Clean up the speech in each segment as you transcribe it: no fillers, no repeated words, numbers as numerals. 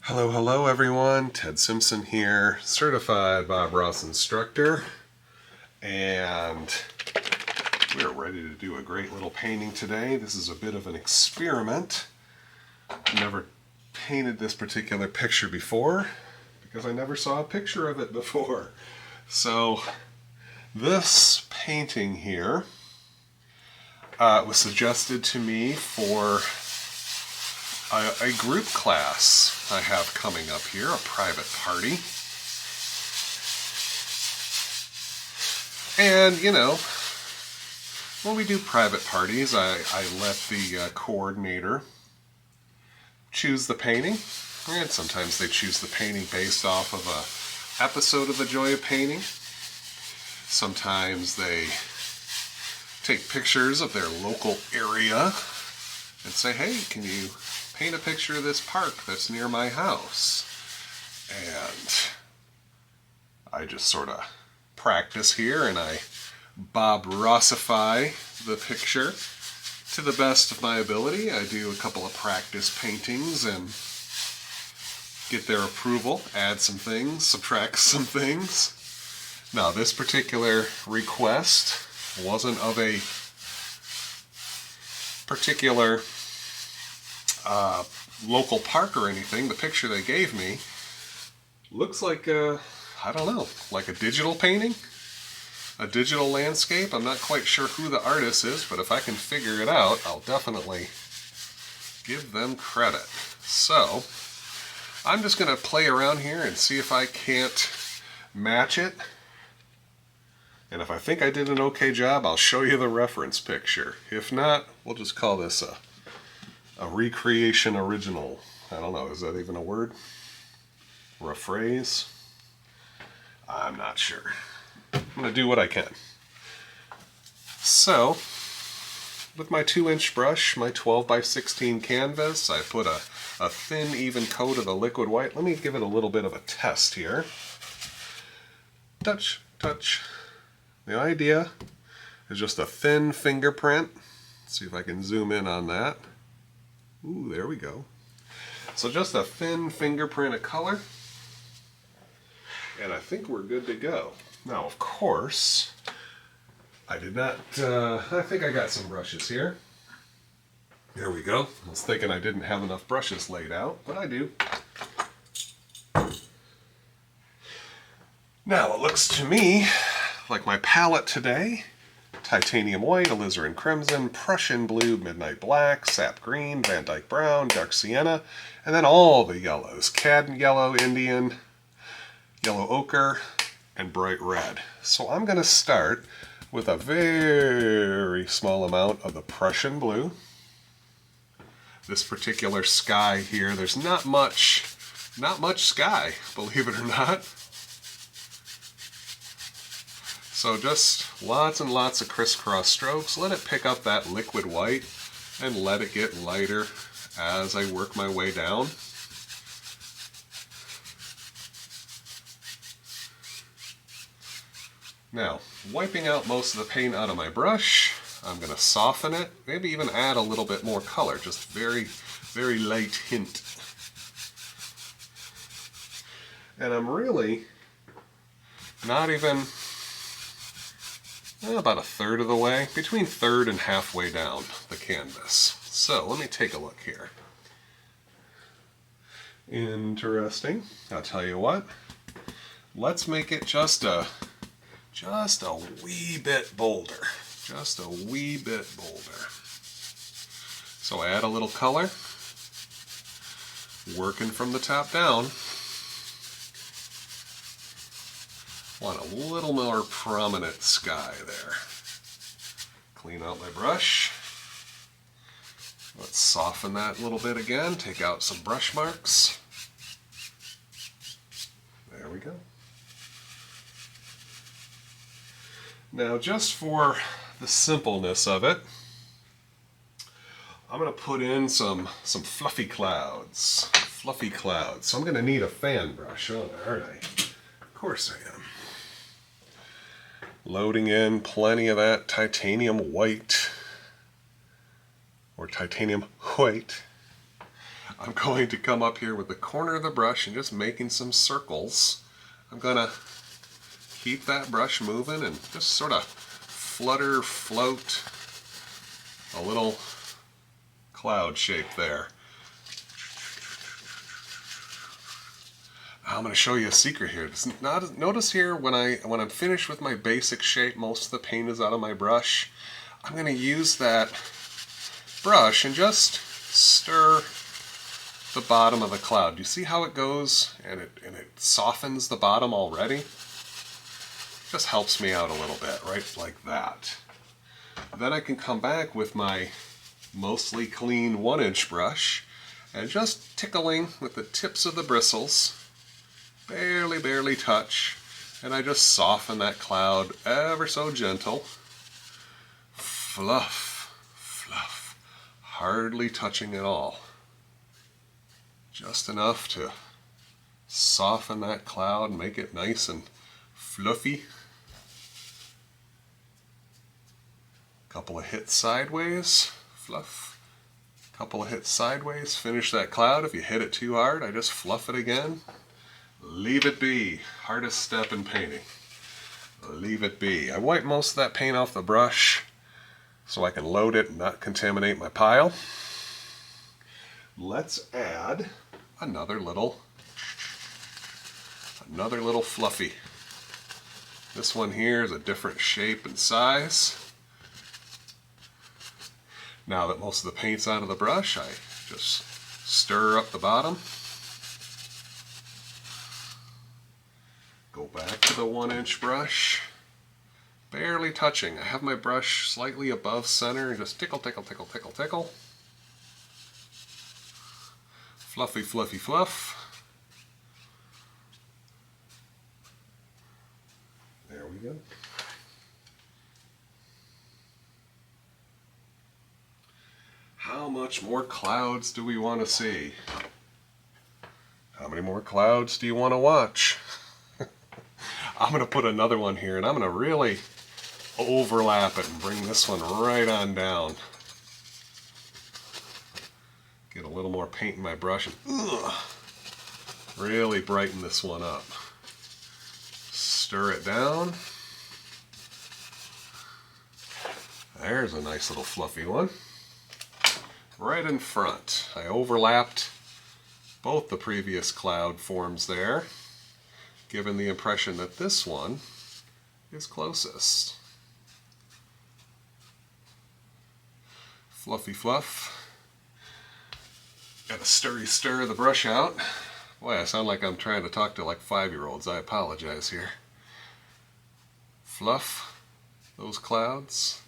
Hello, hello everyone. Ted Simpson here, certified Bob Ross instructor, and we're ready to do a great little painting today. This is a bit of an experiment. I've never painted this particular picture before because I never saw a picture of it before. So this painting here was suggested to me for a group class I have coming up here, a private party. And, you know, when we do private parties, I let the coordinator choose the painting. And sometimes they choose the painting based off of a episode of The Joy of Painting. Sometimes they take pictures of their local area and say, hey, can you paint a picture of this park that's near my house? And I just sort of practice here and I Bob Rossify the picture to the best of my ability. I do a couple of practice paintings and get their approval, add some things, subtract some things. Now, this particular request wasn't of a particular local park or anything. The picture they gave me looks like I don't know, like a digital painting, a digital landscape. I'm not quite sure who the artist is, but if I can figure it out, I'll definitely give them credit. So I'm just going to play around here and see if I can't match it. And if I think I did an okay job, I'll show you the reference picture. If not, we'll just call this a recreation original. I don't know, is that even a word? Or a phrase? I'm not sure. I'm going to do what I can. So, with my 2-inch brush, my 12 by 16 canvas, I put a thin, even coat of the liquid white. Let me give it a little bit of a test here. Touch, touch. The idea is just a thin fingerprint. Let's see if I can zoom in on that. Ooh, there we go. So just a thin fingerprint of color, and I think we're good to go. Now, of course, I did not, I think I got some brushes here. There we go. I was thinking I didn't have enough brushes laid out, but I do. Now, it looks to me like my palette today: titanium white, alizarin crimson, Prussian blue, midnight black, sap green, Van Dyke brown, dark sienna, and then all the yellows: cad yellow, Indian, yellow ochre, and bright red. So I'm going to start with a very small amount of the Prussian blue. This particular sky here, there's not much sky, believe it or not. So just lots and lots of crisscross strokes. Let it pick up that liquid white and let it get lighter as I work my way down. Now, wiping out most of the paint out of my brush, I'm going to soften it, maybe even add a little bit more color, just very, very light hint. And I'm really not even about a third of the way, between third and halfway down the canvas. So let me take a look here. Interesting. I'll tell you what. Let's make it just a wee bit bolder. Just a wee bit bolder. So add a little color. Working from the top down. Want a little more prominent sky there. Clean out my brush. Let's soften that a little bit again. Take out some brush marks. There we go. Now, just for the simpleness of it, I'm going to put in some fluffy clouds. Fluffy clouds. So I'm going to need a fan brush, aren't I? Of course I am. Loading in plenty of that titanium white, or titanium white. I'm going to come up here with the corner of the brush and just making some circles. I'm going to keep that brush moving and just sort of flutter, float a little cloud shape there. I'm going to show you a secret here. Notice here when I'm finished with my basic shape, most of the paint is out of my brush. I'm going to use that brush and just stir the bottom of the cloud. You see how it goes and it softens the bottom already? Just helps me out a little bit, right like that. Then I can come back with my mostly clean 1-inch brush and just tickling with the tips of the bristles, barely touch, and I just soften that cloud ever so gentle. Fluff, fluff, hardly touching at all. Just enough to soften that cloud, make it nice and fluffy. Couple of hits sideways, fluff. Couple of hits sideways, finish that cloud. If you hit it too hard, I just fluff it again. Leave it be. Hardest step in painting. Leave it be. I wipe most of that paint off the brush so I can load it and not contaminate my pile. Let's add another little fluffy. This one here is a different shape and size. Now that most of the paint's out of the brush, I just stir up the bottom. Go back to the 1-inch brush. Barely touching. I have my brush slightly above center. Just tickle, tickle, tickle, tickle, tickle. Fluffy, fluffy, fluff. There we go. How much more clouds do we want to see? How many more clouds do you want to watch? I'm going to put another one here and I'm going to really overlap it and bring this one right on down. Get a little more paint in my brush and really brighten this one up. Stir it down. There's a nice little fluffy one. Right in front. I overlapped both the previous cloud forms there, giving the impression that this one is closest. Fluffy fluff. Gotta stir the brush out. Boy, I sound like I'm trying to talk to like 5-year-olds. I apologize here. Fluff those clouds.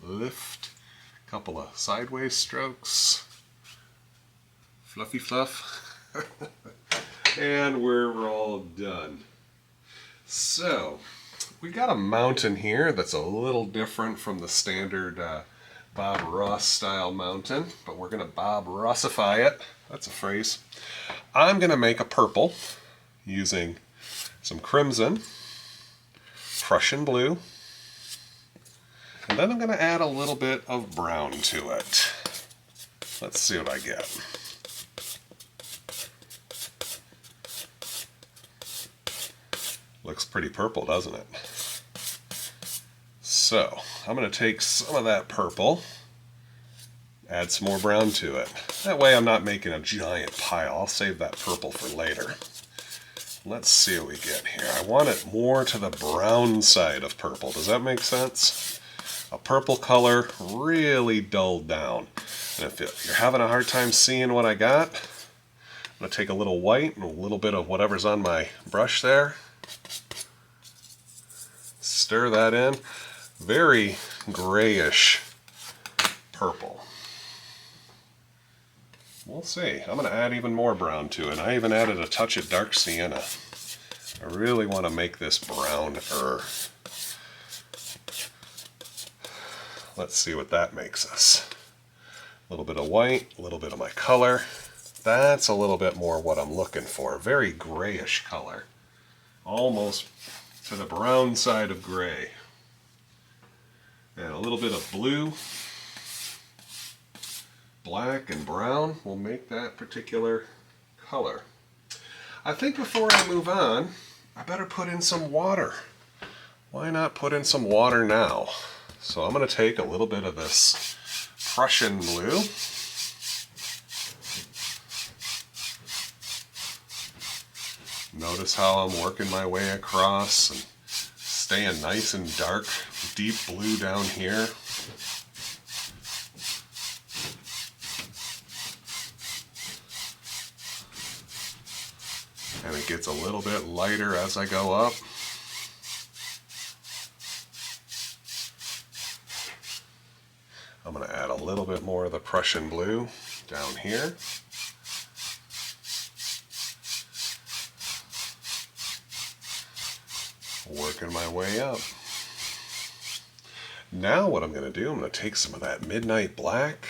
Lift. Couple of sideways strokes. Fluffy fluff. And we're all done. So, we got a mountain here that's a little different from the standard Bob Ross style mountain, but we're going to Bob Rossify it. That's a phrase. I'm going to make a purple using some crimson, Prussian blue, and then I'm going to add a little bit of brown to it. Let's see what I get. Looks pretty purple, doesn't it? So, I'm going to take some of that purple, add some more brown to it. That way I'm not making a giant pile. I'll save that purple for later. Let's see what we get here. I want it more to the brown side of purple. Does that make sense? A purple color really dulled down. And if you're having a hard time seeing what I got, I'm going to take a little white and a little bit of whatever's on my brush there. Stir that in. Very grayish purple. We'll see. I'm going to add even more brown to it. I even added a touch of dark sienna. I really want to make this browner. Let's see what that makes us. A little bit of white, a little bit of my color. That's a little bit more what I'm looking for. Very grayish color. Almost to the brown side of gray. And a little bit of blue. black and brown will make that particular color. I think before I move on, I better put in some water. Why not put in some water now? So I'm going to take a little bit of this Prussian blue. Notice how I'm working my way across and staying nice and dark, deep blue down here. And it gets a little bit lighter as I go up. I'm going to add a little bit more of the Prussian blue down here. Working my way up. Now what I'm going to do, I'm going to take some of that midnight black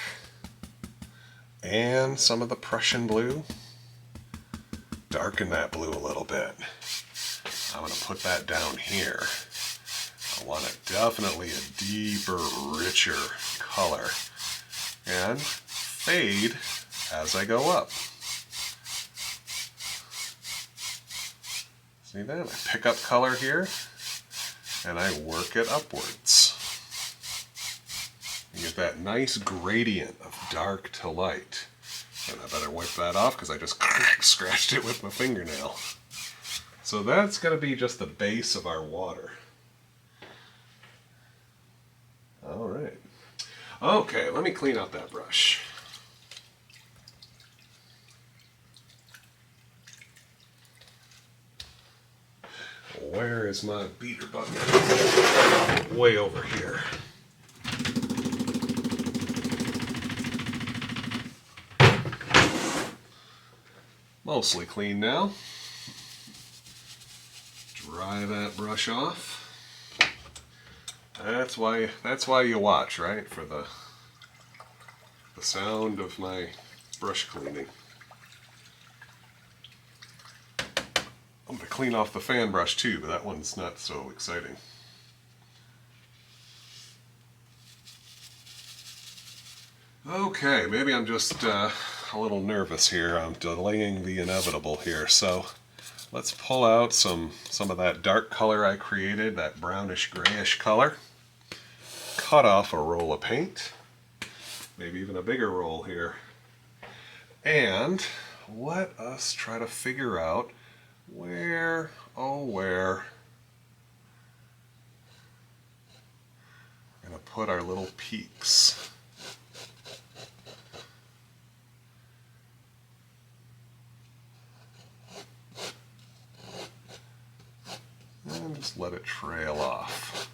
and some of the Prussian blue, darken that blue a little bit. I'm going to put that down here. I want it definitely a deeper, richer color, and fade as I go up. See that? I pick up color here and I work it upwards. You get that nice gradient of dark to light. And I better wipe that off because I just scratched it with my fingernail. So that's going to be just the base of our water. Alright. Okay, let me clean out that brush. Where is my beater bucket? Way over here. Mostly clean now. Dry that brush off. That's why you watch, right? For the sound of my brush cleaning. I'm going to clean off the fan brush too, but that one's not so exciting. Okay, maybe I'm just a little nervous here. I'm delaying the inevitable here. So let's pull out some of that dark color I created, that brownish grayish color. Cut off a roll of paint, maybe even a bigger roll here. And let us try to figure out where, oh where, we're going to put our little peaks. And just let it trail off.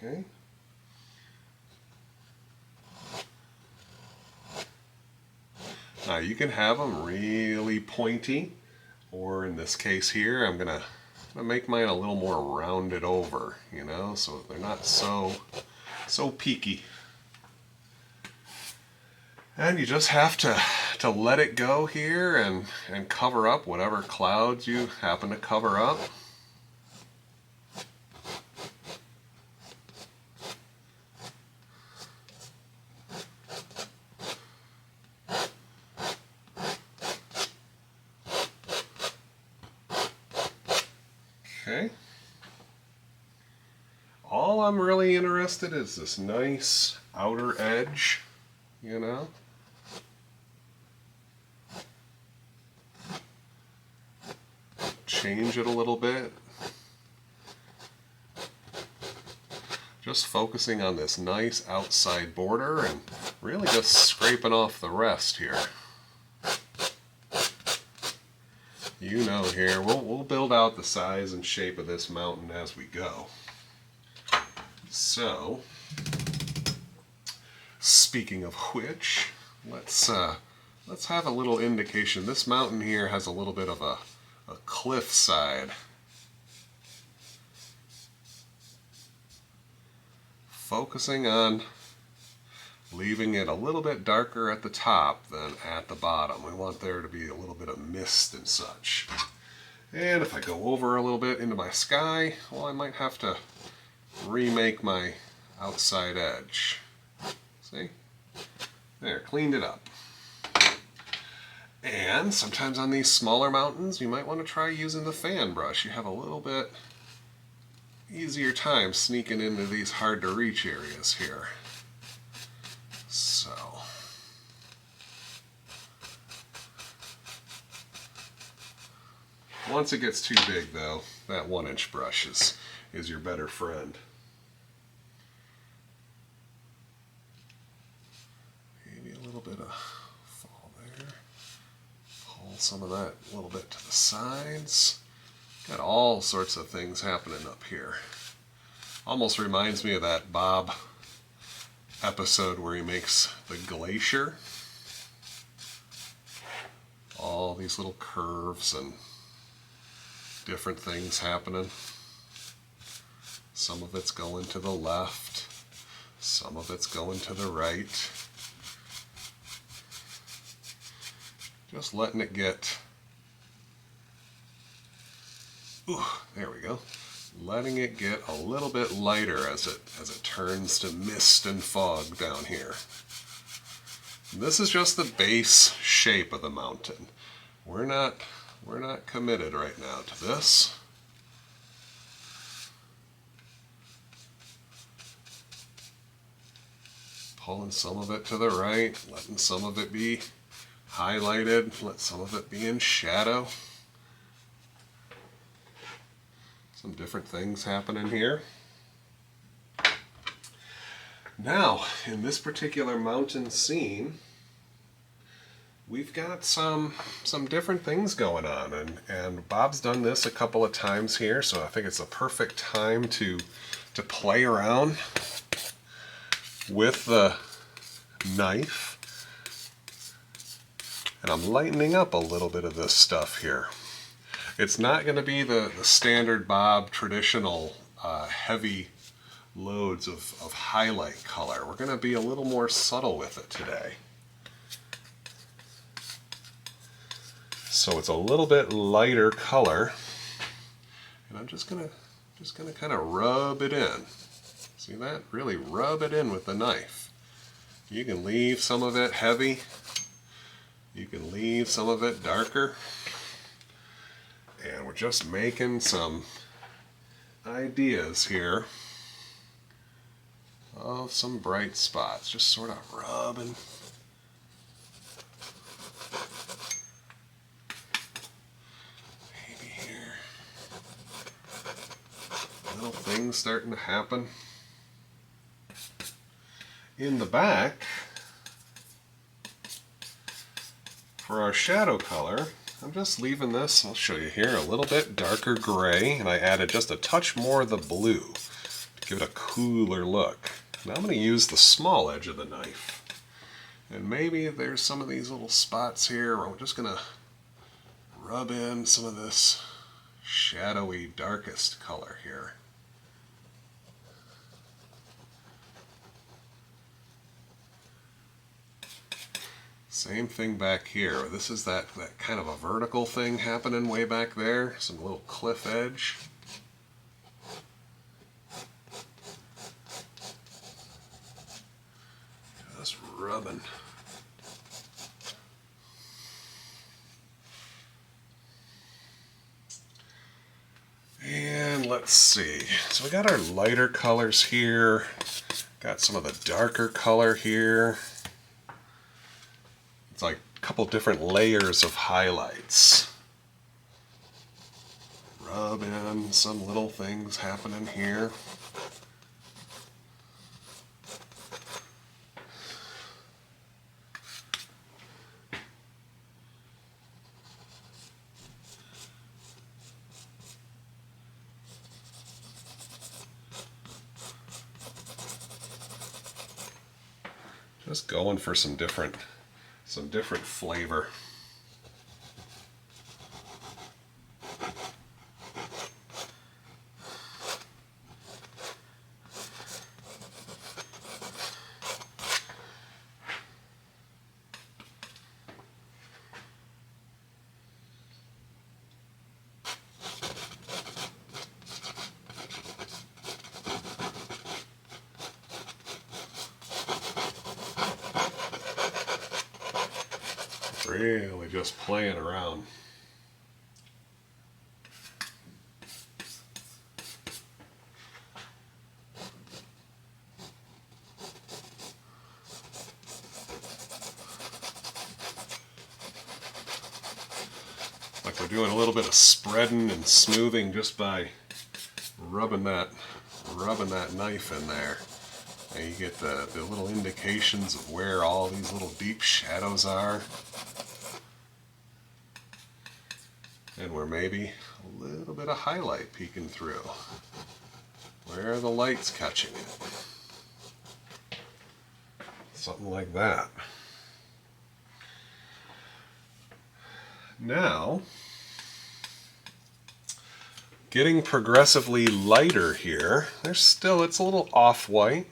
Okay. Now you can have them really pointy, or in this case here, I'm gonna make mine a little more rounded over, you know, so they're not so peaky. And you just have to let it go here and cover up whatever clouds you happen to cover up. Okay. All I'm really interested in is this nice outer edge, you know. Change it a little bit. Just focusing on this nice outside border and really just scraping off the rest here. You know, here we'll build out the size and shape of this mountain as we go. So, speaking of which, let's have a little indication. This mountain here has a little bit of a cliff side. Focusing on leaving it a little bit darker at the top than at the bottom. We want there to be a little bit of mist and such. And if I go over a little bit into my sky, well, I might have to remake my outside edge. See? There, cleaned it up. And sometimes on these smaller mountains, you might want to try using the fan brush. You have a little bit easier time sneaking into these hard to reach areas here. So, once it gets too big though, that 1-inch brush is your better friend. Maybe a little bit of fall there. Pull some of that a little bit to the sides. Got all sorts of things happening up here. Almost reminds me of that Bob episode where he makes the glacier. All these little curves and different things happening. Some of it's going to the left, some of it's going to the right. Just letting it get, there we go. Letting it get a little bit lighter as it turns to mist and fog down here. And this is just the base shape of the mountain. We're not committed right now to this. Pulling some of it to the right, letting some of it be highlighted, let some of it be in shadow. Some different things happening here. Now, in this particular mountain scene, we've got some different things going on, and Bob's done this a couple of times here, so I think it's a perfect time to play around with the knife. And I'm lightening up a little bit of this stuff here. It's not going to be the standard Bob traditional heavy loads of highlight color. We're going to be a little more subtle with it today. So it's a little bit lighter color, and I'm just gonna kind of rub it in. See that? Really rub it in with the knife. You can leave some of it heavy. You can leave some of it darker. And we're just making some ideas here of some bright spots. Just sort of rubbing. Maybe here. Little things starting to happen. In the back, for our shadow color, I'm just leaving this, I'll show you here, a little bit darker gray, and I added just a touch more of the blue to give it a cooler look. Now I'm going to use the small edge of the knife. And maybe there's some of these little spots here where I'm just going to rub in some of this shadowy, darkest color here. Same thing back here. This is that kind of a vertical thing happening way back there. Some little cliff edge. Just rubbing. And let's see. So we got our lighter colors here. Got some of the darker color here. It's like a couple different layers of highlights. Rub in some little things happening here. Just going for some different flavor. Really just playing around. Like we're doing a little bit of spreading and smoothing just by rubbing that knife in there. And you get the little indications of where all these little deep shadows are. And where maybe a little bit of highlight peeking through. Where the light's catching it. Something like that. Now, getting progressively lighter here. It's a little off-white.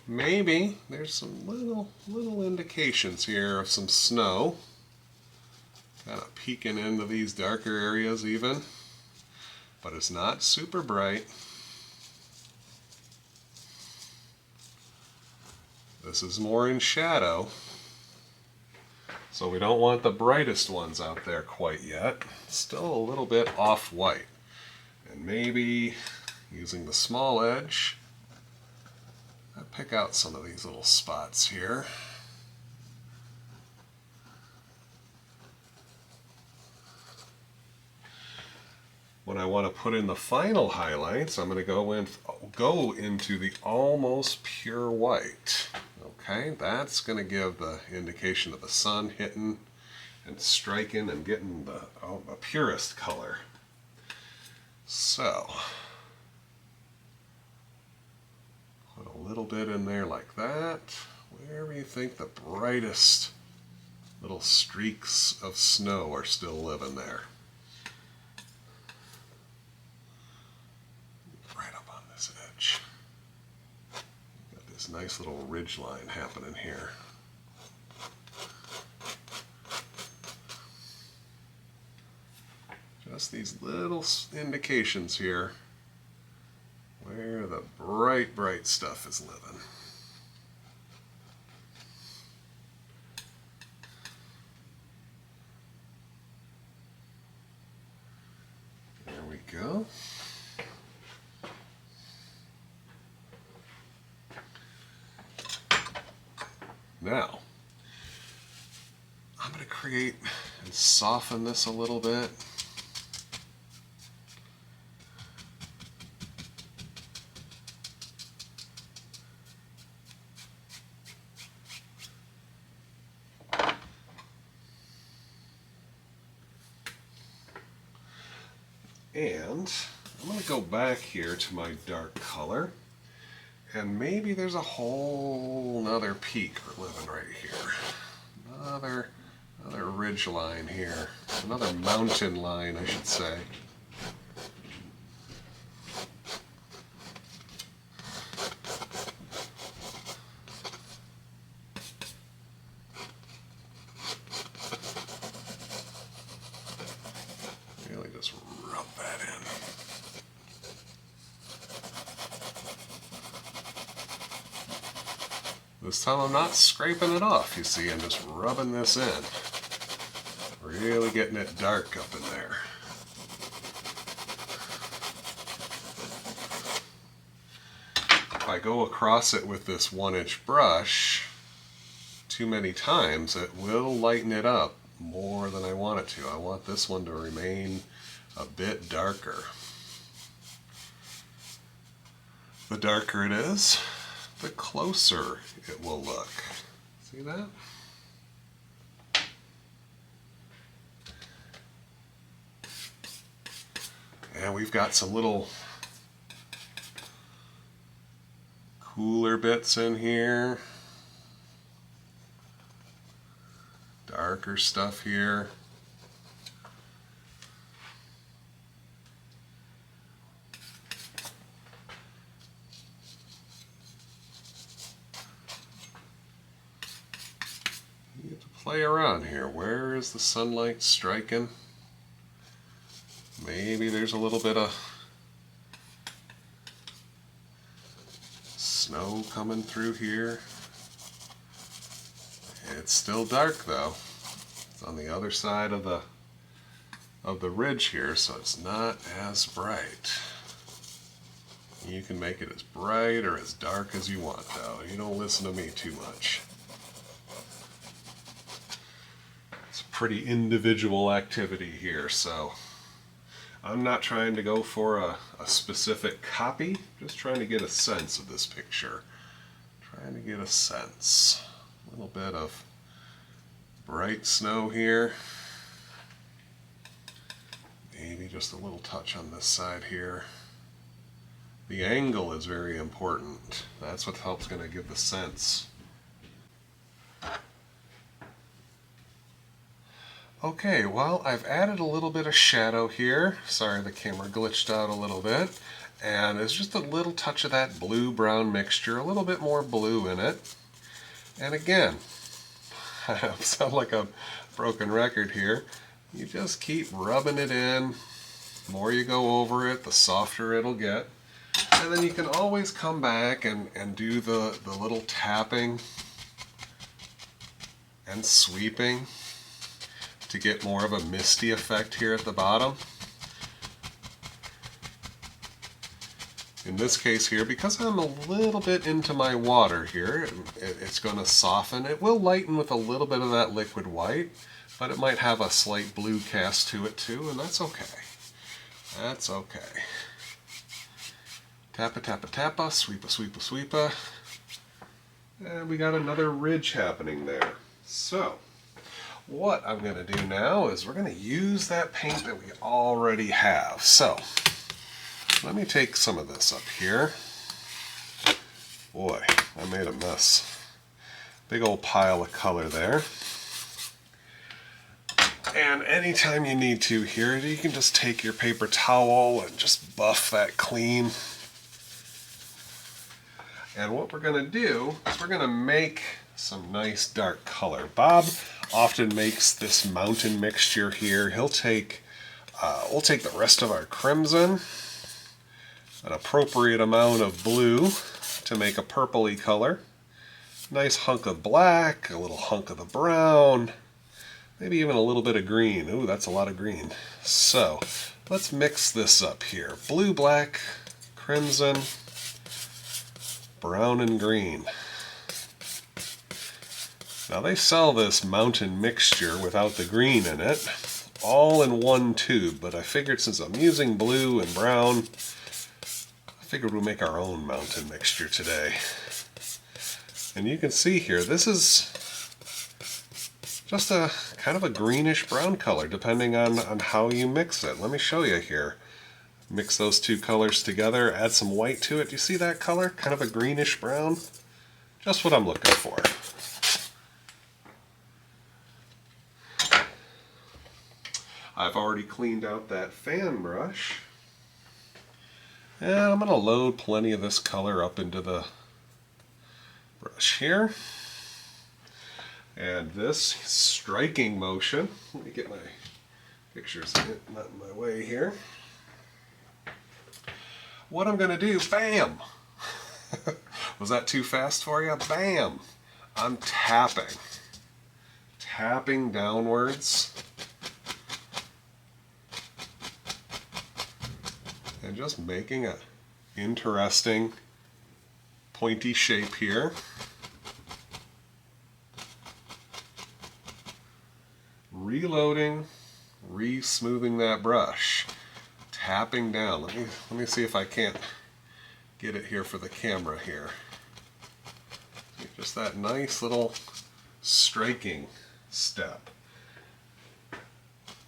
Maybe there's some little indications here of some snow. Kind of peeking into these darker areas even. But it's not super bright. This is more in shadow. So we don't want the brightest ones out there quite yet. Still a little bit off-white. And maybe using the small edge, I pick out some of these little spots here. When I want to put in the final highlights, I'm going to go into the almost pure white. Okay, that's going to give the indication of the sun hitting and striking and getting the purest color. So, put a little bit in there like that. Wherever you think the brightest little streaks of snow are still living there. Right up on this edge. Got this nice little ridge line happening here. Just these little indications here where the bright stuff is living. There we go. Now, I'm going to create and soften this a little bit. And I'm going to go back here to my dark color, and maybe there's a whole nother peak we're living right here. Another ridge line here, another mountain line, I should say. Really just rub that in. This time I'm not scraping it off, you see, I'm just rubbing this in. Really getting it dark up in there. If I go across it with this 1-inch brush too many times, it will lighten it up more than I want it to. I want this one to remain a bit darker. The darker it is, the closer it will look. See that? And we've got some little cooler bits in here. Darker stuff here. You get to play around here. Where is the sunlight striking? Maybe there's a little bit of snow coming through here. It's still dark though. It's on the other side of the ridge here, so it's not as bright. You can make it as bright or as dark as you want though. You don't listen to me too much. It's a pretty individual activity here, so I'm not trying to go for a specific copy, just trying to get a sense of this picture. Trying to get a sense. A little bit of bright snow here. Maybe just a little touch on this side here. The angle is very important. That's what helps going to give the sense. Okay, well, I've added a little bit of shadow here. Sorry, the camera glitched out a little bit. And it's just a little touch of that blue-brown mixture, a little bit more blue in it. And again, I sound like a broken record here. You just keep rubbing it in. The more you go over it, the softer it'll get. And then you can always come back and do the little tapping and sweeping to get more of a misty effect here at the bottom. In this case here, because I'm a little bit into my water here, it's going to soften. It will lighten with a little bit of that liquid white, but it might have a slight blue cast to it too, and that's okay. That's okay. Tappa, tappa, tappa, sweepa, sweepa, sweepa. And we got another ridge happening there. So, what I'm going to do now is we're going to use that paint that we already have. So, let me take some of this up here. Boy, I made a mess. Big old pile of color there. And anytime you need to here, you can just take your paper towel and just buff that clean. And what we're going to do is we're going to make some nice dark color. Bob often makes this mountain mixture here. We'll take the rest of our crimson, an appropriate amount of blue to make a purpley color, nice hunk of black, a little hunk of the brown, maybe even a little bit of green. Ooh, that's a lot of green. So let's mix this up here. Blue, black, crimson, brown, and green. Now they sell this mountain mixture without the green in it, all in one tube, but I figured since I'm using blue and brown, I figured we'll make our own mountain mixture today. And you can see here, this is just a kind of a greenish brown color depending on how you mix it. Let me show you here. Mix those two colors together, add some white to it. Do you see that color? Kind of a greenish brown. Just what I'm looking for. I've already cleaned out that fan brush. And I'm going to load plenty of this color up into the brush here. And this striking motion, let me get my pictures not in my way here. What I'm going to do, bam! Was that too fast for you? Bam! I'm tapping. Tapping downwards. And just making an interesting pointy shape here. Reloading, re-smoothing that brush. Tapping down. Let me see if I can't get it here for the camera here. Just that nice little striking step.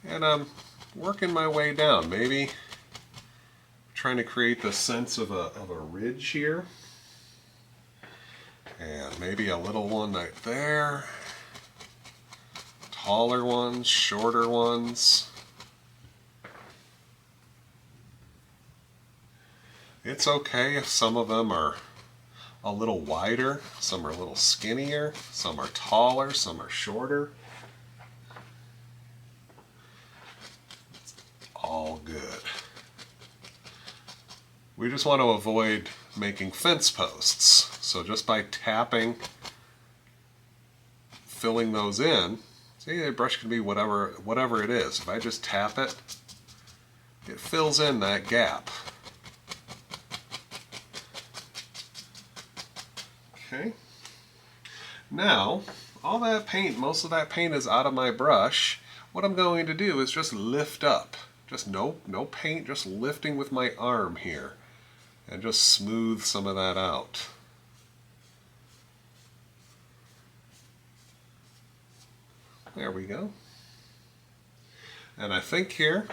And I'm working my way down. Maybe trying to create the sense of a ridge here. And maybe a little one right there. Taller ones, shorter ones. It's okay if some of them are a little wider, some are a little skinnier, some are taller, some are shorter. It's all good. We just want to avoid making fence posts. So just by tapping filling those in. See, the brush can be whatever it is. If I just tap it, it fills in that gap. Okay. Now, all that paint, most of that paint is out of my brush. What I'm going to do is just lift up. Just no paint, just lifting with my arm here. And just smooth some of that out. There we go. And I think here,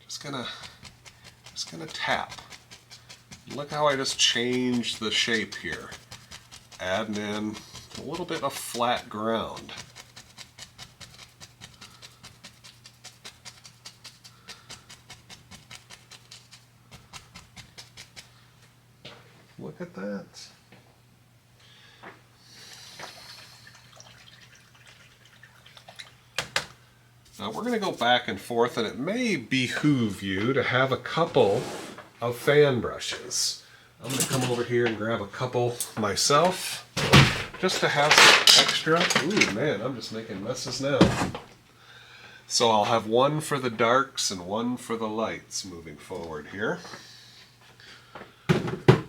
just gonna tap. Look how I just changed the shape here. Adding in a little bit of flat ground. Look at that. Now we're going to go back and forth, and it may behoove you to have a couple of fan brushes. I'm going to come over here and grab a couple myself, just to have some extra. Ooh, man, I'm just making messes now. So I'll have one for the darks and one for the lights moving forward here.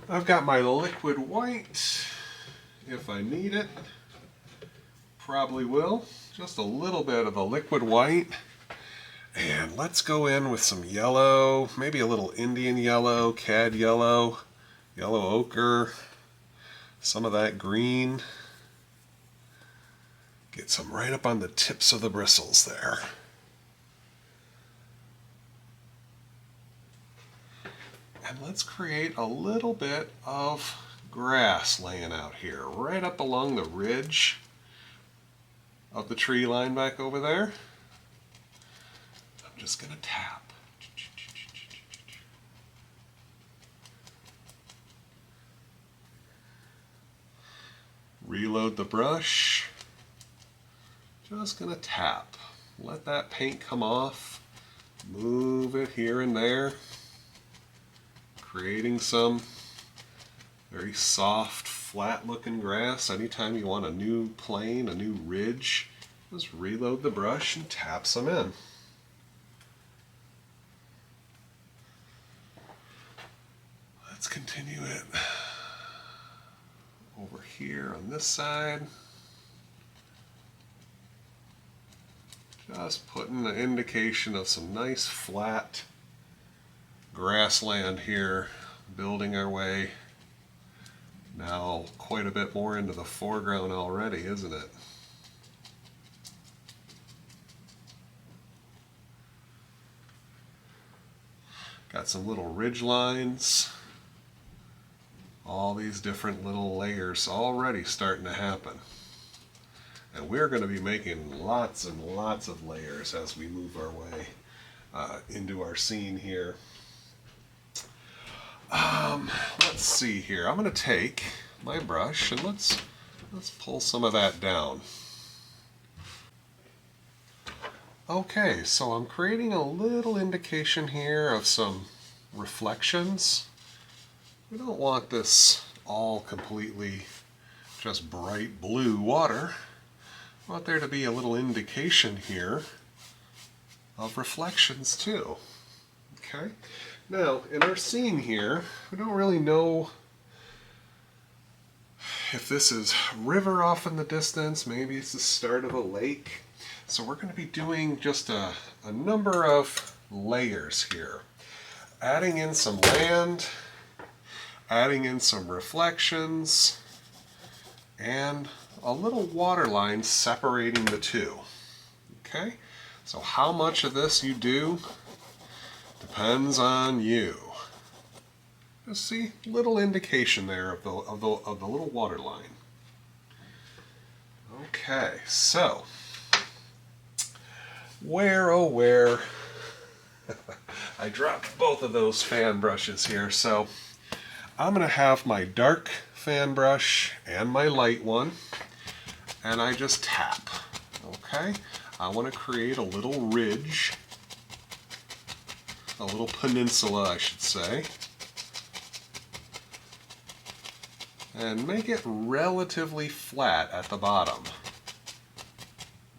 I've got my liquid white, if I need it. Probably will. Just a little bit of the liquid white. And let's go in with some yellow, maybe a little Indian yellow, cad yellow, yellow ochre, some of that green. Get some right up on the tips of the bristles there. And let's create a little bit of grass laying out here, right up along the ridge of the tree line back over there. I'm just going to tap. Reload the brush. Just going to tap. Let that paint come off. Move it here and there. Creating some very soft, flat looking grass. Anytime you want a new plane, a new ridge, just reload the brush and tap some in. Let's continue it over here on this side. Just putting an indication of some nice flat grassland here, building our way now quite a bit more into the foreground already, isn't it? Got some little ridge lines, all these different little layers already starting to happen. And we're going to be making lots and lots of layers as we move our way into our scene here. Let's see here. I'm going to take my brush and let's pull some of that down. Okay, so I'm creating a little indication here of some reflections. We don't want this all completely just bright blue water. I want there to be a little indication here of reflections too. Okay. Now, in our scene here, we don't really know if this is river off in the distance, maybe it's the start of a lake. So we're going to be doing just a number of layers here. Adding in some land, adding in some reflections, and a little water line separating the two. Okay? So how much of this you do depends on you. Just see, little indication there of the little water line. Okay, so where oh where I dropped both of those fan brushes here. So I'm going to have my dark fan brush and my light one, and I just tap. Okay, I want to create a little ridge. A little peninsula, I should say. and make it relatively flat at the bottom.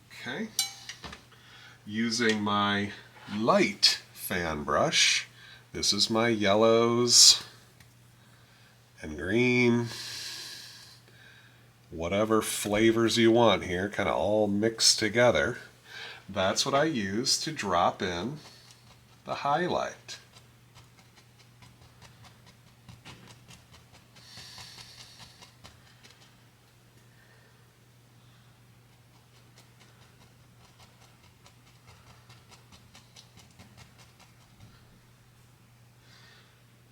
Okay. Using my light fan brush, this is my yellows and green, whatever flavors you want here, kind of all mixed together. That's what I use to drop in the highlight.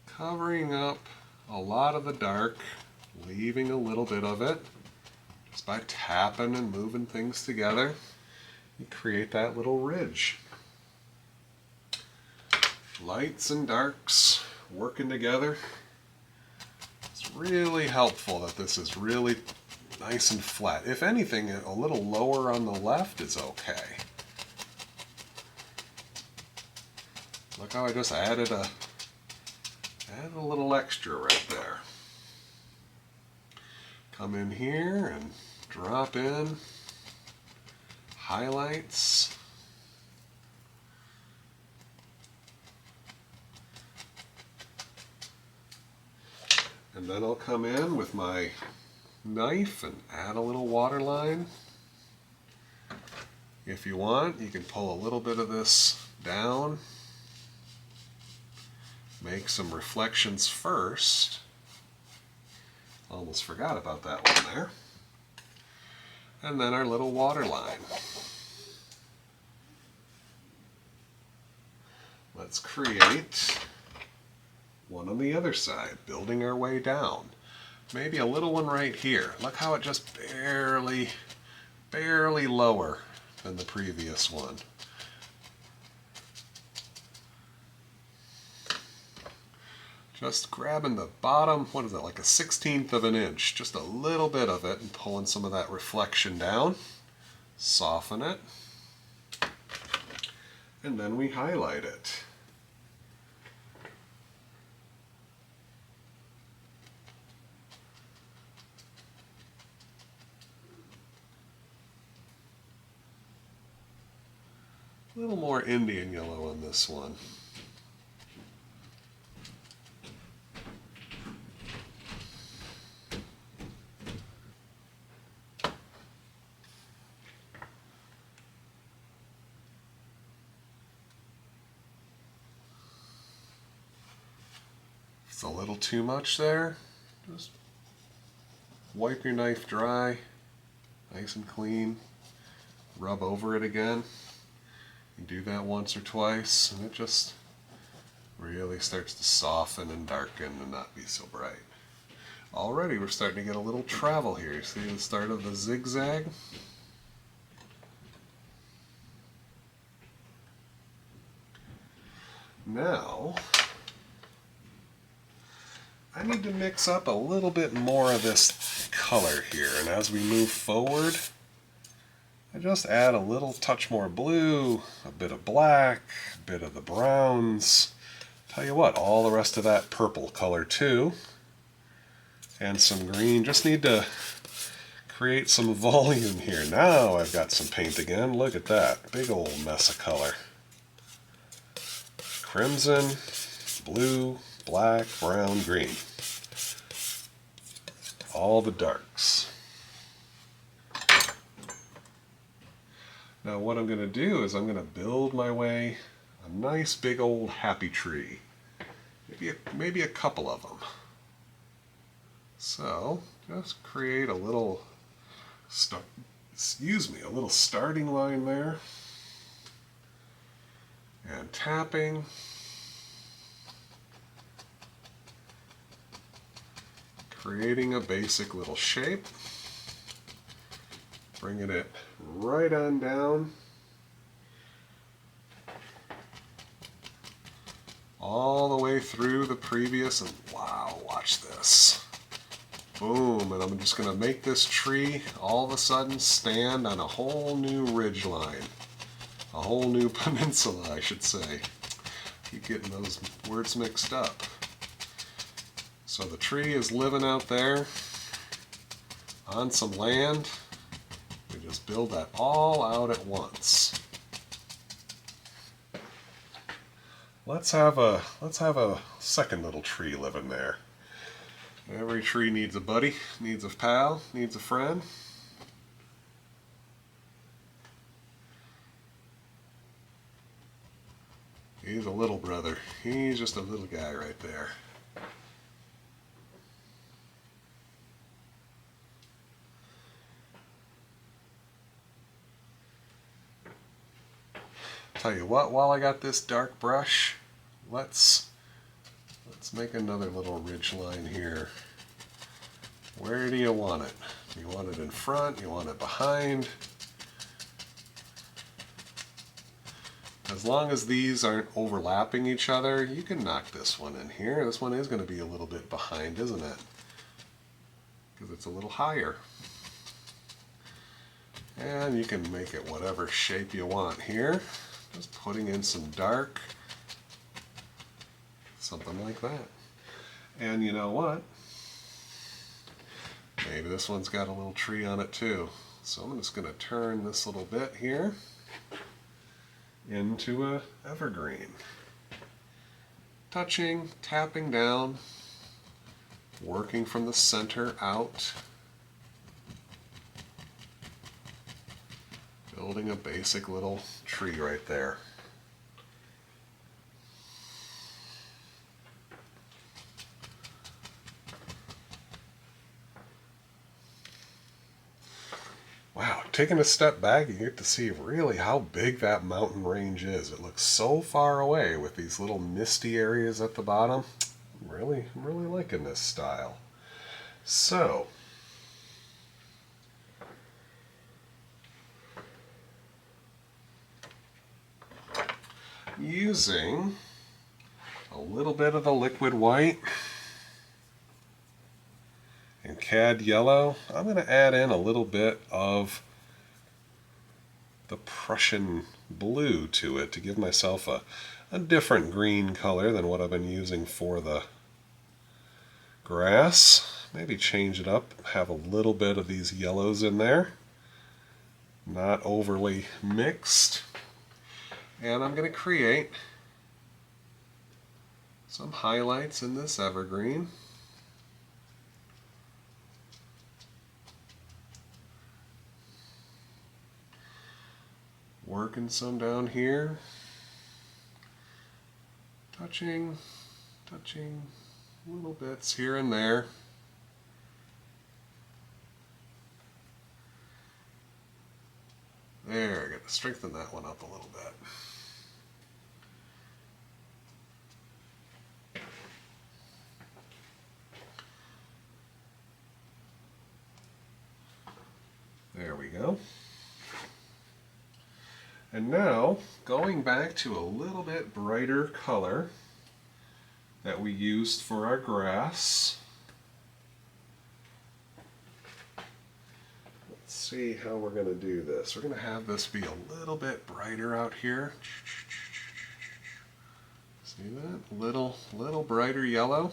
Covering up a lot of the dark, leaving a little bit of it. Just by tapping and moving things together, you create that little ridge. Lights and darks working together. It's really helpful that this is really nice and flat. If anything, a little lower on the left is okay. Look how I just added a little extra right there. Come in here and drop in highlights. And then I'll come in with my knife and add a little waterline. If you want, you can pull a little bit of this down. Make some reflections first. Almost forgot about that one there. And then our little water line. Let's create one on the other side, building our way down. Maybe a little one right here. Look how it just barely lower than the previous one. Just grabbing the bottom, what is it, like a 1/16 of an inch, just a little bit of it, and pulling some of that reflection down. Soften it. And then we highlight it. A little more Indian yellow on this one. It's a little too much there. Just wipe your knife dry, nice and clean. Rub over it again. You do that once or twice, and it just really starts to soften and darken and not be so bright. Already we're starting to get a little travel here. You see the start of the zigzag? Now, I need to mix up a little bit more of this color here, and as we move forward, I just add a little touch more blue, a bit of black, a bit of the browns. Tell you what, all the rest of that purple color too, and some green. Just need to create some volume here. Now I've got some paint again. Look at that, big old mess of color. Crimson, blue, black, brown, green. All the darks. Now what I'm going to do is I'm going to build my way a nice big old happy tree. Maybe a couple of them. So just create a little a little starting line there. And tapping. Creating a basic little shape. Bringing it right on down. All the way through the previous, and wow, watch this. Boom, and I'm just gonna make this tree all of a sudden stand on a whole new ridge line. A whole new peninsula, I should say. Keep getting those words mixed up. So the tree is living out there. on some land, we just build that all out at once. Let's have a second little tree living there. Every tree needs a buddy, needs a pal, needs a friend. He's a little brother. He's just a little guy right there. Tell you what, while I got this dark brush, let's make another little ridge line here. Where do you want it? You want it in front? You want it behind? As long as these aren't overlapping each other, you can knock this one in here. This one is going to be a little bit behind, isn't it? Because it's a little higher. And you can make it whatever shape you want here. Just putting in some dark, something like that. And you know what? Maybe this one's got a little tree on it too. So I'm just going to turn this little bit here into a evergreen. Touching, tapping down, working from the center out, building a basic little tree right there. Wow, taking a step back, you get to see really how big that mountain range is. It looks so far away with these little misty areas at the bottom. I'm really liking this style. So, using a little bit of the liquid white and cad yellow, I'm going to add in a little bit of the Prussian blue to it to give myself a different green color than what I've been using for the grass. Maybe change it up, have a little bit of these yellows in there, not overly mixed. And I'm going to create some highlights in this evergreen. Working some down here. Touching little bits here and there. There, I got to strengthen that one up a little bit. There we go. And now, going back to a little bit brighter color that we used for our grass. Let's see how we're going to do this. We're going to have this be a little bit brighter out here. See that? Little brighter yellow.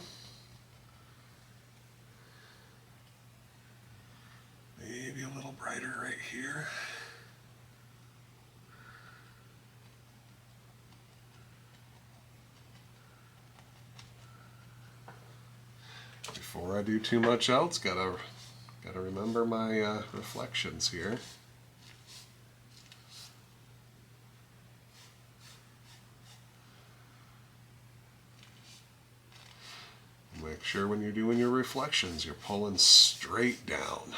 Maybe a little brighter right here. Before I do too much else, gotta remember my reflections here. Make sure when you're doing your reflections, you're pulling straight down.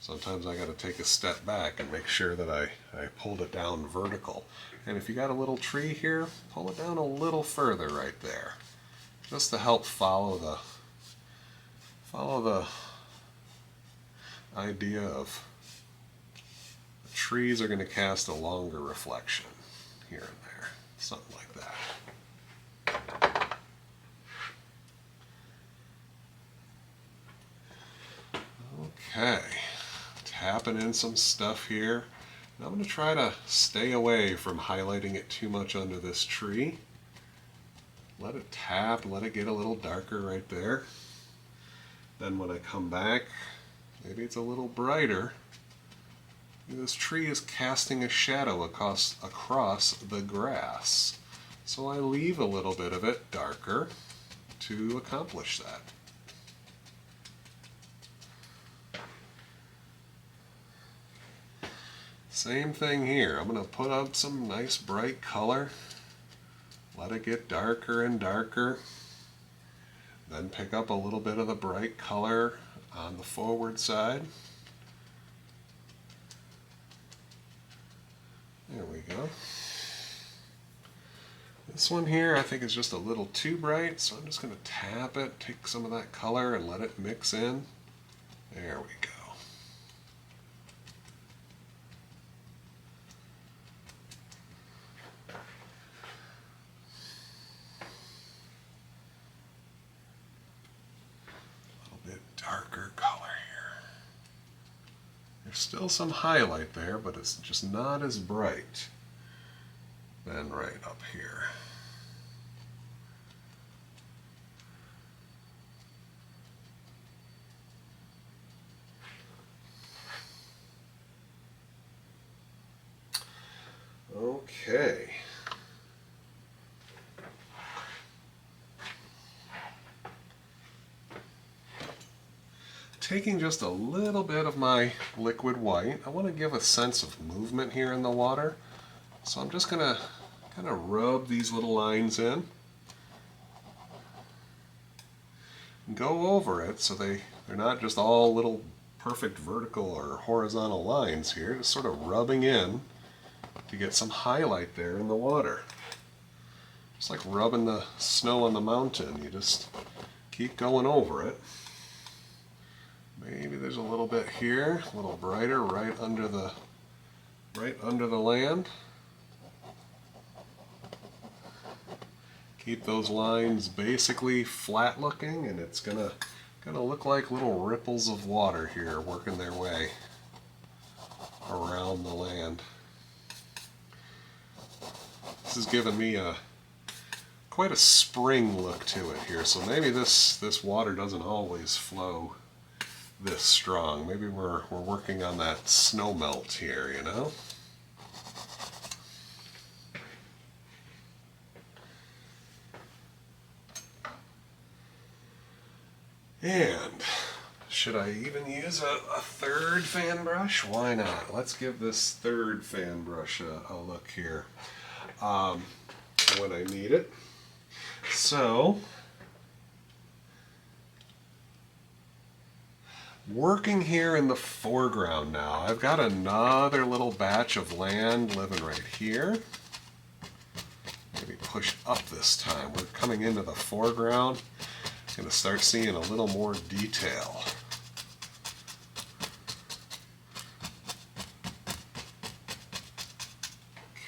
Sometimes I got to take a step back and make sure that I pulled it down vertical. And if you got a little tree here, pull it down a little further right there, just to help follow the idea of the trees are going to cast a longer reflection here and there, something like that. Okay. Tapping in some stuff here. And I'm going to try to stay away from highlighting it too much under this tree. Let it tap, let it get a little darker right there. Then when I come back, maybe it's a little brighter. This tree is casting a shadow across the grass. So I leave a little bit of it darker to accomplish that. Same thing here. I'm going to put up some nice bright color. Let it get darker and darker. Then pick up a little bit of the bright color on the forward side. There we go. This one here I think is just a little too bright, so I'm just going to tap it, take some of that color and let it mix in. There we go. Darker color here. There's still some highlight there, but it's just not as bright than right up here. Okay. Taking just a little bit of my liquid white, I want to give a sense of movement here in the water. So I'm just going to kind of rub these little lines in. Go over it so they're not just all little perfect vertical or horizontal lines here, just sort of rubbing in to get some highlight there in the water. Just like rubbing the snow on the mountain, you just keep going over it. Maybe there's a little bit here, a little brighter right under the land. Keep those lines basically flat looking, and it's gonna look like little ripples of water here working their way around the land. This is giving me quite a spring look to it here, so maybe this water doesn't always flow this strong. Maybe we're working on that snow melt here, you know? And should I even use a third fan brush? Why not? Let's give this third fan brush a look here when I need it. So, working here in the foreground now, I've got another little batch of land living right here. Maybe push up this time. We're coming into the foreground. Going to start seeing a little more detail.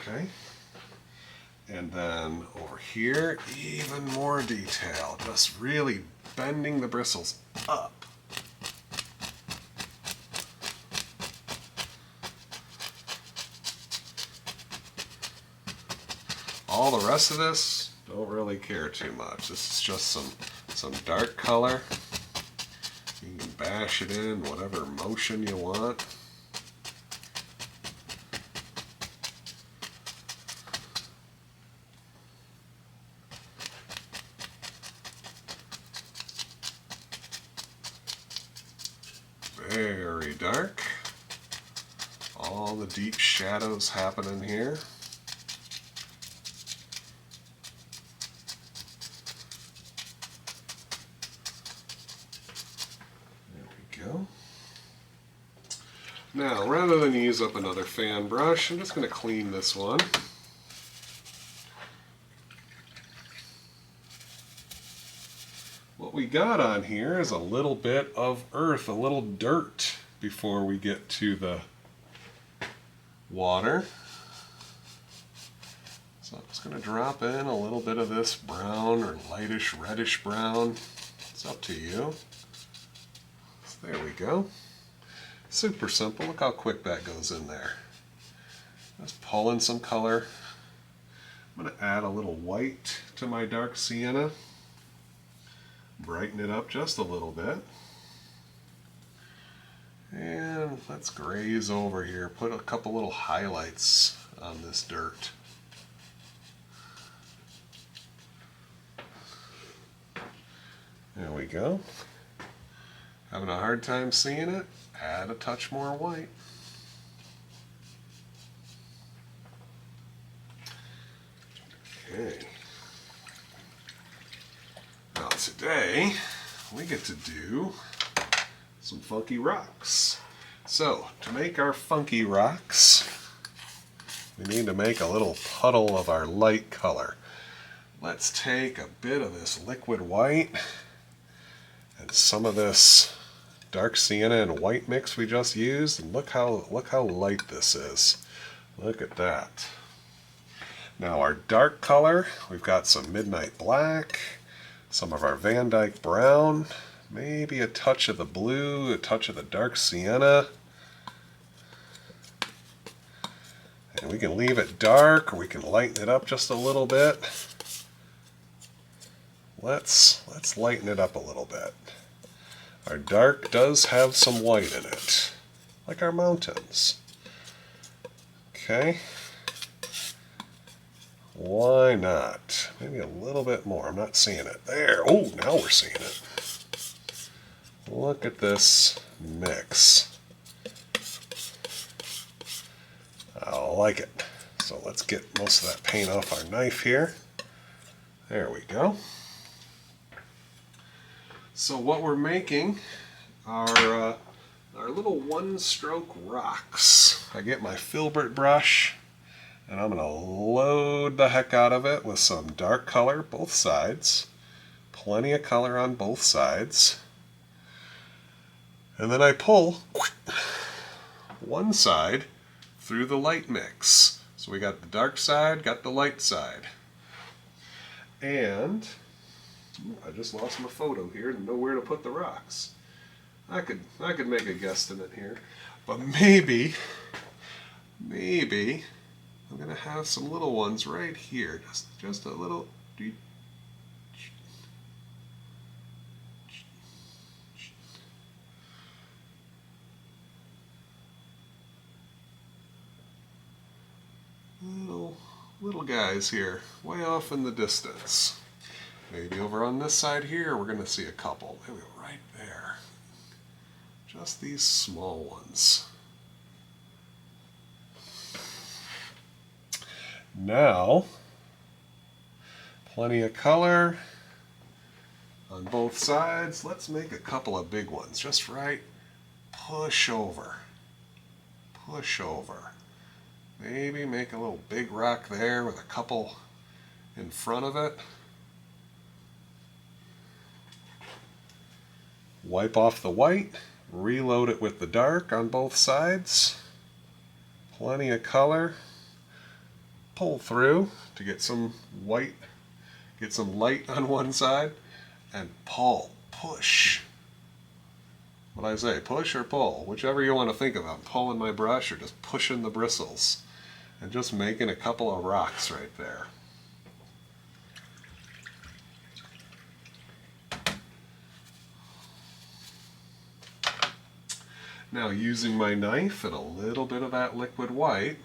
Okay. And then over here, even more detail. Just really bending the bristles up. All the rest of this, don't really care too much. This is just some dark color. You can bash it in whatever motion you want. Very dark. All the deep shadows happening here. Now, rather than use up another fan brush, I'm just going to clean this one. What we got on here is a little bit of earth, a little dirt before we get to the water. So I'm just going to drop in a little bit of this brown or lightish reddish brown. It's up to you. So there we go. Super simple. Look how quick that goes in there. Just pull in some color. I'm going to add a little white to my dark sienna. Brighten it up just a little bit. And let's graze over here. Put a couple little highlights on this dirt. There we go. Having a hard time seeing it? Add a touch more white. Okay. Now today we get to do some funky rocks. So to make our funky rocks, we need to make a little puddle of our light color. Let's take a bit of this liquid white and some of this dark sienna and white mix we just used, and look how light this is. Look at that. Now our dark color, we've got some midnight black, some of our Van Dyke brown, maybe a touch of the blue, a touch of the dark sienna. And we can leave it dark, or we can lighten it up just a little bit. Let's lighten it up a little bit. Our dark does have some white in it, like our mountains. Okay. Why not? Maybe a little bit more. I'm not seeing it. There. Oh, now we're seeing it. Look at this mix. I like it. So let's get most of that paint off our knife here. There we go. So what we're making are our little one-stroke rocks. I get my filbert brush and I'm going to load the heck out of it with some dark color both sides. Plenty of color on both sides. And then I pull one side through the light mix. So we got the dark side, got the light side. And I just lost my photo here and know where to put the rocks. I could make a guesstimate here, but maybe I'm gonna have some little ones right here, just a little. Little guys here, way off in the distance. Maybe over on this side here, we're going to see a couple. Maybe right there. Just these small ones. Now, plenty of color on both sides. Let's make a couple of big ones. Just right. Push over. Push over. Maybe make a little big rock there with a couple in front of it. Wipe off the white, reload it with the dark on both sides. Plenty of color. Pull through to get some white, get some light on one side, and pull, push. What I say, push or pull, whichever you want to think of. I'm pulling my brush or just pushing the bristles and just making a couple of rocks right there. Now using my knife and a little bit of that liquid white,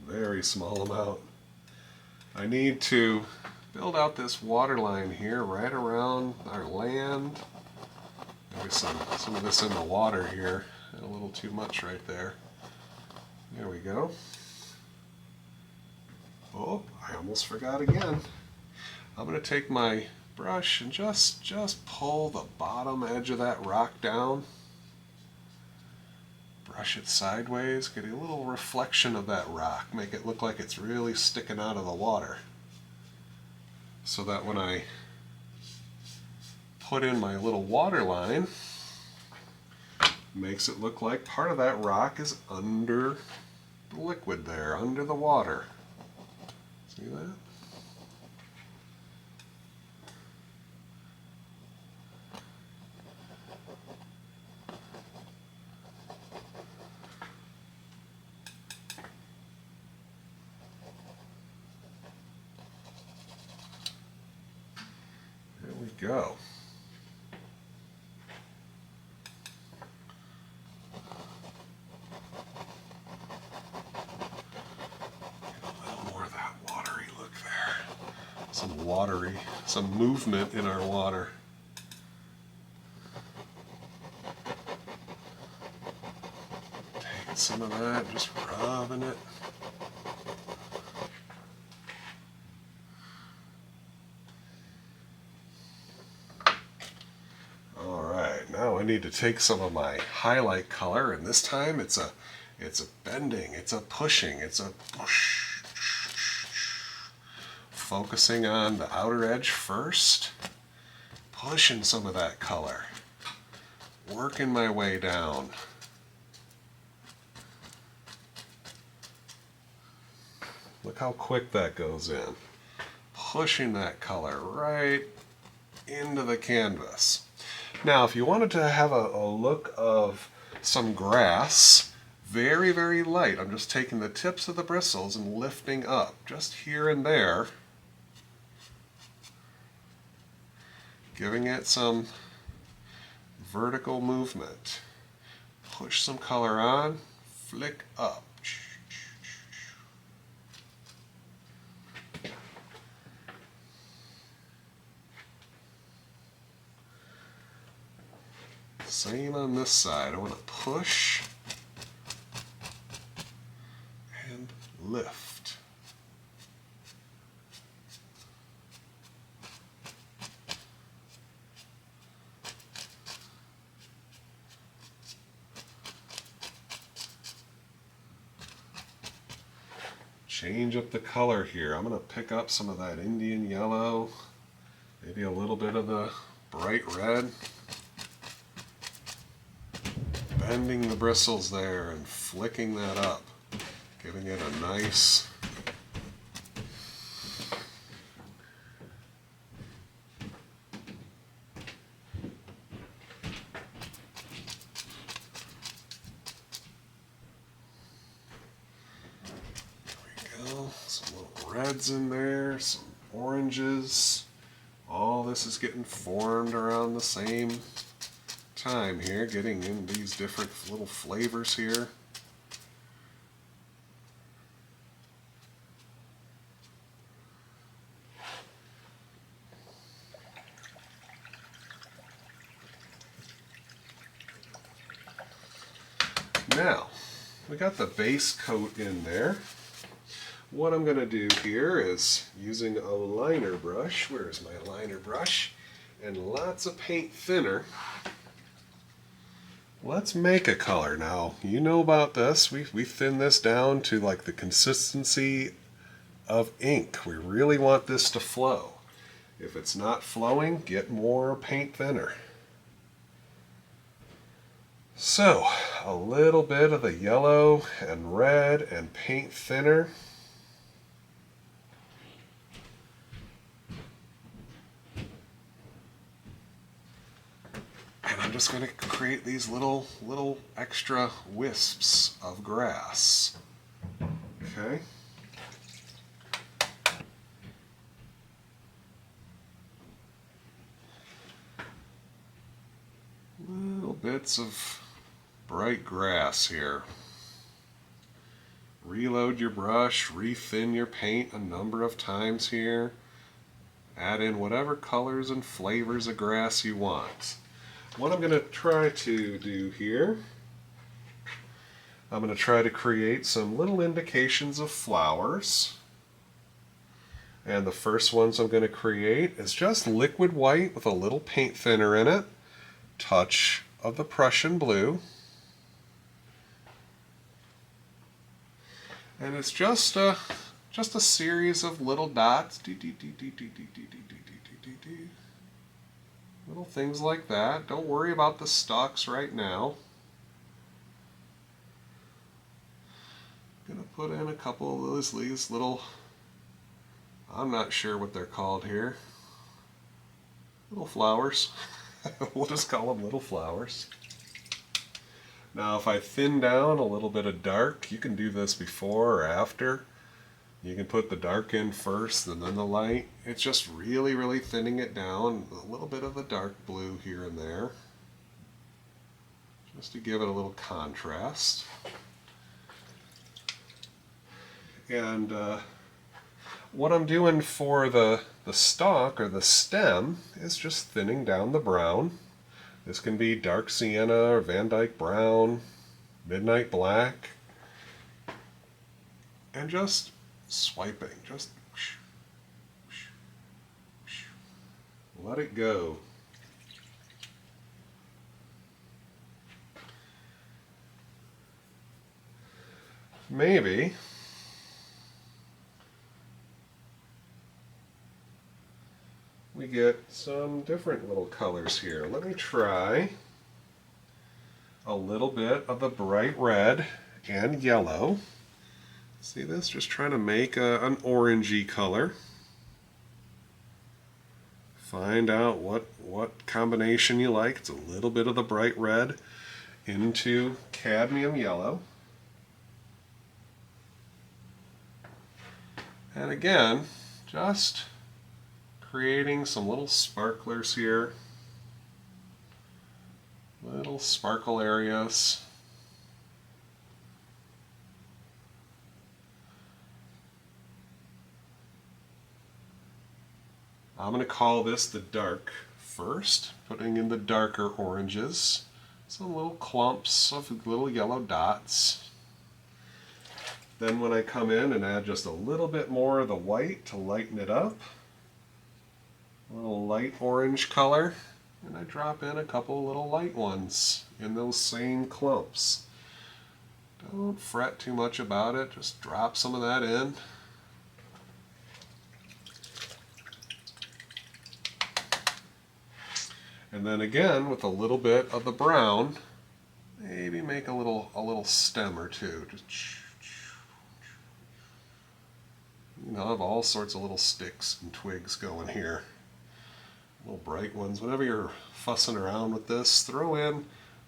very small amount, I need to build out this water line here right around our land. Maybe some of this in the water here, and a little too much right there. There we go. Oh, I almost forgot again. I'm going to take my brush and just pull the bottom edge of that rock down. Brush it sideways, get a little reflection of that rock, make it look like it's really sticking out of the water. So that when I put in my little water line, makes it look like part of that rock is under the liquid there, under the water. See that? There we go. Some movement in our water. Take some of that, just rubbing it. All right, now I need to take some of my highlight color, and this time it's a bending, it's a pushing, it's a push. Focusing on the outer edge first, pushing some of that color, working my way down. Look how quick that goes in. Pushing that color right into the canvas. Now, if you wanted to have a look of some grass, very, very light, I'm just taking the tips of the bristles and lifting up, just here and there, giving it some vertical movement. Push some color on, flick up. Same on this side. I want to push and lift. Change up the color here. I'm going to pick up some of that Indian yellow, maybe a little bit of the bright red. Bending the bristles there and flicking that up, giving it a nice some little reds in there, some oranges. All this is getting formed around the same time here, getting in these different little flavors here. Now, we got the base coat in there. What I'm going to do here is, using a liner brush, where's my liner brush, and lots of paint thinner, let's make a color. Now, you know about this. We thin this down to like the consistency of ink. We really want this to flow. If it's not flowing, get more paint thinner. So, a little bit of the yellow and red and paint thinner. And I'm just going to create these little extra wisps of grass. Okay? Little bits of bright grass here. Reload your brush, rethin your paint a number of times here. Add in whatever colors and flavors of grass you want. What I'm going to try to do here, I'm going to try to create some little indications of flowers. And the first ones I'm going to create is just liquid white with a little paint thinner in it, touch of the Prussian blue. And it's just a series of little dots. Little things like that. Don't worry about the stalks right now. I'm going to put in a couple of these little, I'm not sure what they're called here, little flowers. We'll just call them little flowers. Now if I thin down a little bit of dark, you can do this before or after. You can put the dark in first and then the light. It's just really, really thinning it down. A little bit of the dark blue here and there, just to give it a little contrast. And what I'm doing for the stalk or the stem is just thinning down the brown. This can be dark sienna or Van Dyke brown, midnight black, and just swiping, just let it go. Maybe we get some different little colors here. Let me try a little bit of the bright red and yellow. See this? Just trying to make an orangey color. Find out what combination you like. It's a little bit of the bright red into cadmium yellow. And again, just creating some little sparklers here. Little sparkle areas. I'm going to call this the dark first, putting in the darker oranges, some little clumps of little yellow dots. Then when I come in and add just a little bit more of the white to lighten it up, a little light orange color, and I drop in a couple little light ones in those same clumps. Don't fret too much about it, just drop some of that in. And then again, with a little bit of the brown, maybe make a little stem or two. Just, you know, I have all sorts of little sticks and twigs going here. Little bright ones. Whenever you're fussing around with this, throw in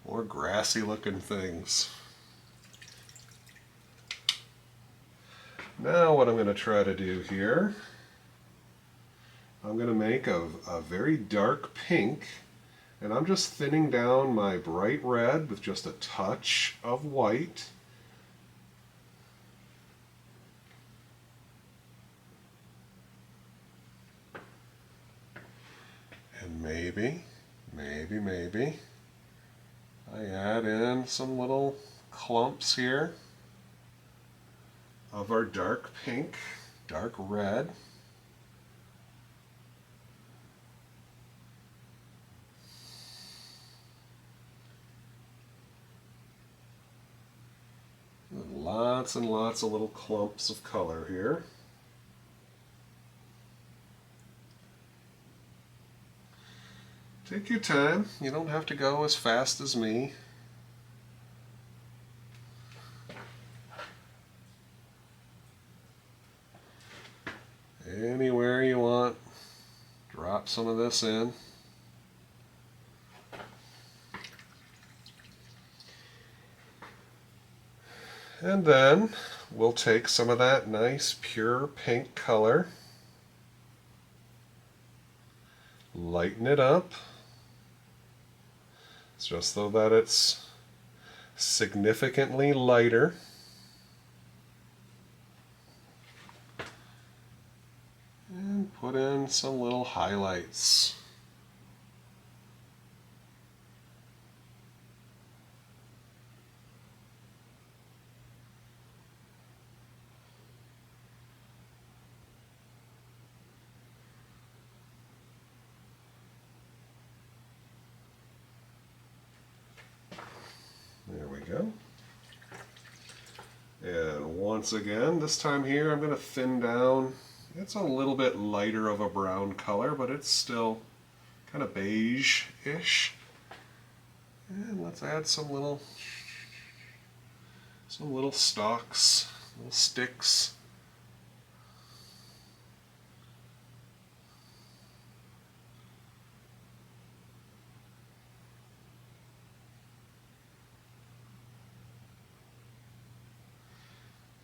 more grassy looking things. Now what I'm going to try to do here, I'm going to make a very dark pink. And I'm just thinning down my bright red with just a touch of white. And maybe, I add in some little clumps here of our dark pink, dark red. Lots and lots of little clumps of color here. Take your time. You don't have to go as fast as me. Anywhere you want, drop some of this in. And then we'll take some of that nice pure pink color, lighten it up, just so that it's significantly lighter. And put in some little highlights. There we go. And once again, this time here I'm going to thin down. It's a little bit lighter of a brown color, but it's still kind of beige-ish. And let's add some little stalks, little sticks.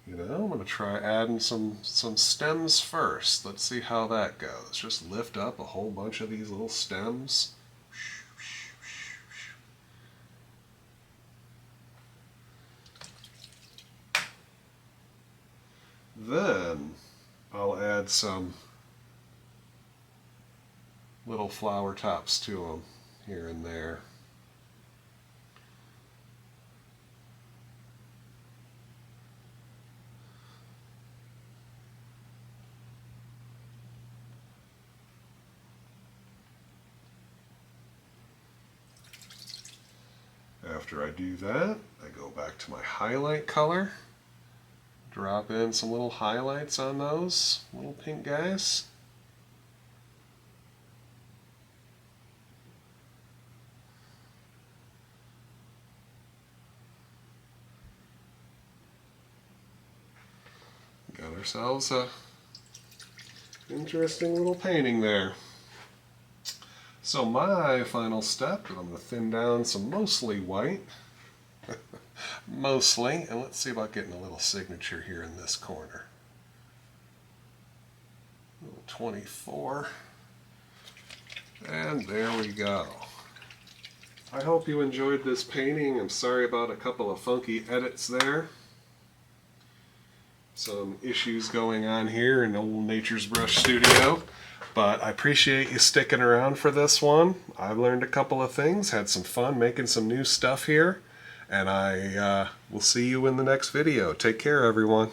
You know, I'm going to to try adding some stems first. Let's see how that goes. Just lift up a whole bunch of these little stems. Then I'll add some little flower tops to them here and there. After I do that, I go back to my highlight color, drop in some little highlights on those little pink guys. Got ourselves a interesting little painting there. So my final step, I'm going to thin down some mostly white, mostly, and let's see about getting a little signature here in this corner. Little 24, and there we go. I hope you enjoyed this painting. I'm sorry about a couple of funky edits there. Some issues going on here in old Nature's Brush Studio. But I appreciate you sticking around for this one. I've learned a couple of things, had some fun making some new stuff here, and I will see you in the next video. Take care, everyone.